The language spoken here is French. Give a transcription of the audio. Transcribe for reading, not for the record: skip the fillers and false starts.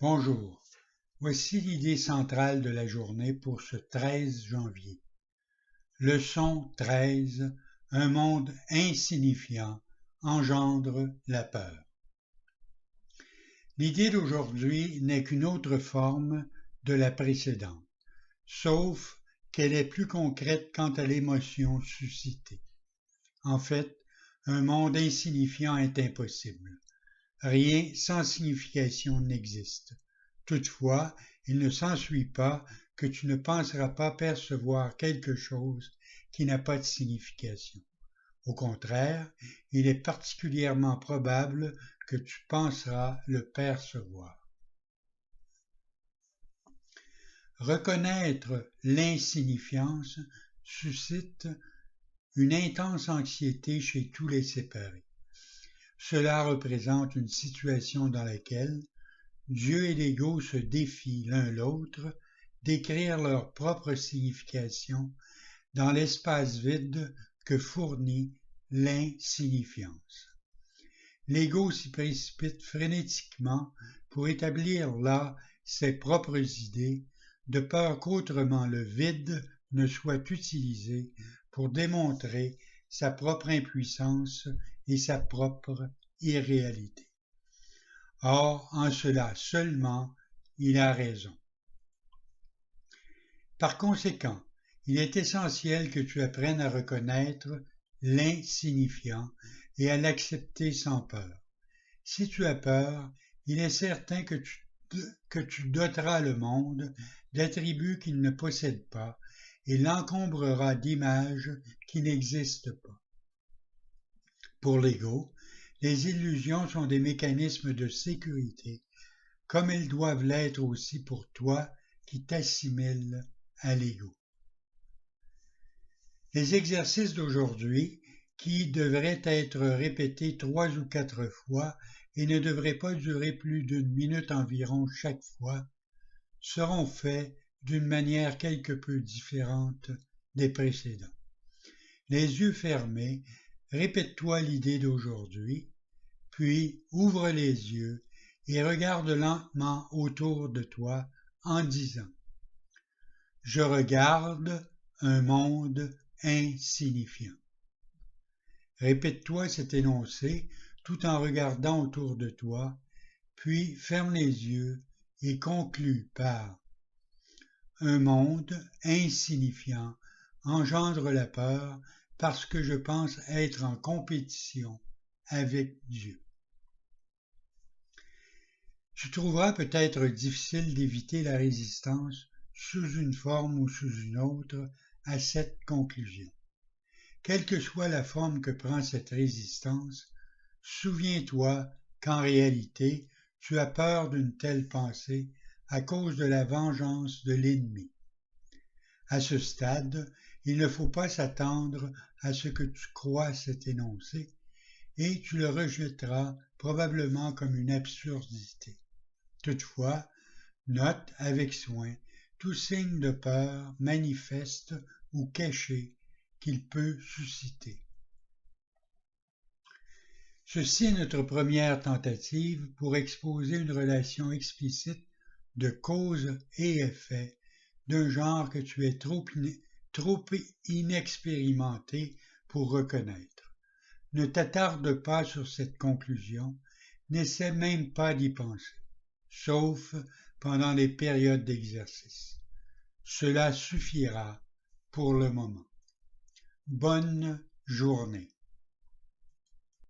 Bonjour, voici l'idée centrale de la journée pour ce 13 janvier. Leçon 13. Un monde insignifiant engendre la peur. L'idée d'aujourd'hui n'est qu'une autre forme de la précédente, sauf qu'elle est plus concrète quant à l'émotion suscitée. En fait, un monde insignifiant est impossible. Rien sans signification n'existe. Toutefois, il ne s'ensuit pas que tu ne penseras pas percevoir quelque chose qui n'a pas de signification. Au contraire, il est particulièrement probable que tu penseras le percevoir. Reconnaître l'insignifiance suscite une intense anxiété chez tous les séparés. Cela représente une situation dans laquelle Dieu et l'ego se défient l'un l'autre d'écrire leur propre signification dans l'espace vide que fournit l'insignifiance. L'ego s'y précipite frénétiquement pour établir là ses propres idées, de peur qu'autrement le vide ne soit utilisé pour démontrer sa propre impuissance et sa propre irréalité. Or, en cela seulement, il a raison. Par conséquent, il est essentiel que tu apprennes à reconnaître l'insignifiant et à l'accepter sans peur. Si tu as peur, il est certain que tu doteras le monde d'attributs qu'il ne possède pas et l'encombreras d'images qui n'existent pas. Pour l'ego, les illusions sont des mécanismes de sécurité, comme elles doivent l'être aussi pour toi qui t'assimiles à l'ego. Les exercices d'aujourd'hui, qui devraient être répétés 3 ou 4 fois et ne devraient pas durer plus d'1 minute environ chaque fois, seront faits d'une manière quelque peu différente des précédents. Les yeux fermés, répète-toi l'idée d'aujourd'hui, puis ouvre les yeux et regarde lentement autour de toi en disant « Je regarde un monde insignifiant ». Répète-toi cet énoncé tout en regardant autour de toi, puis ferme les yeux et conclus par « Un monde insignifiant engendre la peur parce que je pense être en compétition avec Dieu ». Tu trouveras peut-être difficile d'éviter la résistance sous une forme ou sous une autre à cette conclusion. Quelle que soit la forme que prend cette résistance, souviens-toi qu'en réalité, tu as peur d'une telle pensée à cause de la vengeance de l'ennemi. À ce stade, il ne faut pas s'attendre à ce que tu crois cet énoncé et tu le rejetteras probablement comme une absurdité. Toutefois, note avec soin tout signe de peur manifeste ou caché qu'il peut susciter. Ceci est notre première tentative pour exposer une relation explicite de cause et effet d'un genre que tu es trop inexpérimenté pour reconnaître. Ne t'attarde pas sur cette conclusion, n'essaie même pas d'y penser, sauf pendant les périodes d'exercice. Cela suffira pour le moment. Bonne journée.